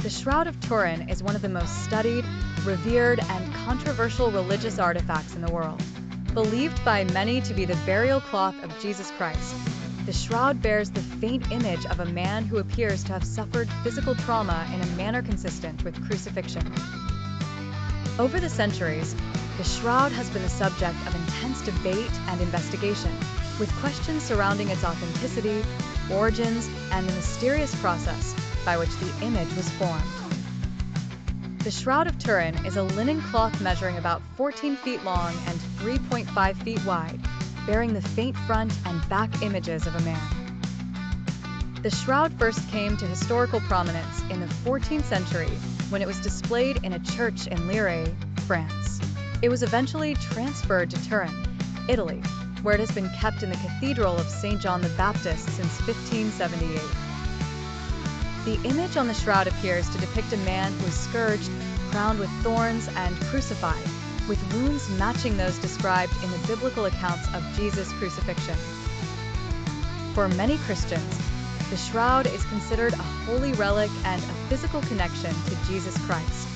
The Shroud of Turin is one of the most studied, revered, and controversial religious artifacts in the world. Believed by many to be the burial cloth of Jesus Christ, the shroud bears the faint image of a man who appears to have suffered physical trauma in a manner consistent with crucifixion. Over the centuries, the shroud has been the subject of intense debate and investigation, with questions surrounding its authenticity, origins, and the mysterious process by which the image was formed. The Shroud of Turin is a linen cloth measuring about 14 feet long and 3.5 feet wide, bearing the faint front and back images of a man. The shroud first came to historical prominence in the 14th century when it was displayed in a church in Lire, France. It was eventually transferred to Turin, Italy, where it has been kept in the Cathedral of St. John the Baptist since 1578. The image on the shroud appears to depict a man who is scourged, crowned with thorns, and crucified, with wounds matching those described in the biblical accounts of Jesus' crucifixion. For many Christians, the shroud is considered a holy relic and a physical connection to Jesus Christ.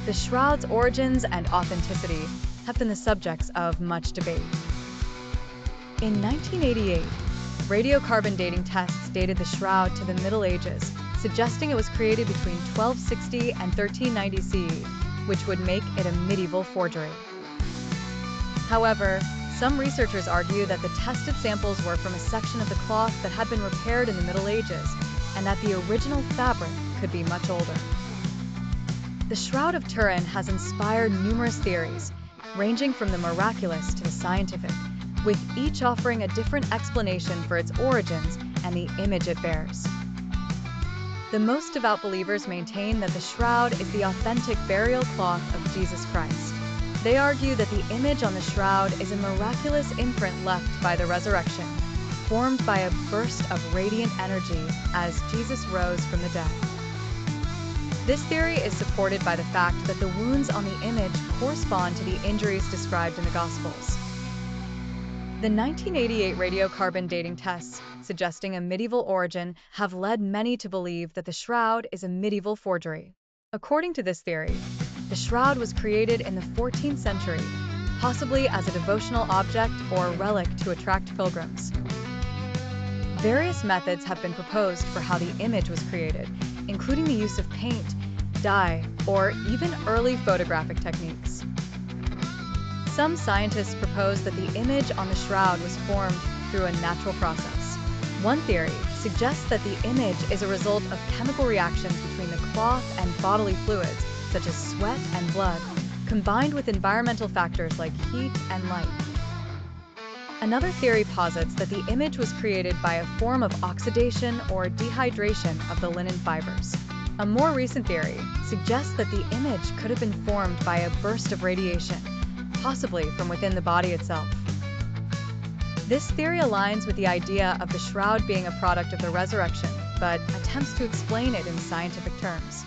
The shroud's origins and authenticity have been the subjects of much debate. In 1988, radiocarbon dating tests dated the shroud to the Middle Ages, suggesting it was created between 1260 and 1390 CE, which would make it a medieval forgery. However, some researchers argue that the tested samples were from a section of the cloth that had been repaired in the Middle Ages, and that the original fabric could be much older. The Shroud of Turin has inspired numerous theories, ranging from the miraculous to the scientific, with each offering a different explanation for its origins and the image it bears. The most devout believers maintain that the shroud is the authentic burial cloth of Jesus Christ. They argue that the image on the shroud is a miraculous imprint left by the resurrection, formed by a burst of radiant energy as Jesus rose from the dead. This theory is supported by the fact that the wounds on the image correspond to the injuries described in the Gospels. The 1988 radiocarbon dating tests, suggesting a medieval origin, have led many to believe that the shroud is a medieval forgery. According to this theory, the shroud was created in the 14th century, possibly as a devotional object or relic to attract pilgrims. Various methods have been proposed for how the image was created, including the use of paint, dye, or even early photographic techniques. Some scientists propose that the image on the shroud was formed through a natural process. One theory suggests that the image is a result of chemical reactions between the cloth and bodily fluids, such as sweat and blood, combined with environmental factors like heat and light. Another theory posits that the image was created by a form of oxidation or dehydration of the linen fibers. A more recent theory suggests that the image could have been formed by a burst of radiation, possibly from within the body itself. This theory aligns with the idea of the shroud being a product of the resurrection, but attempts to explain it in scientific terms.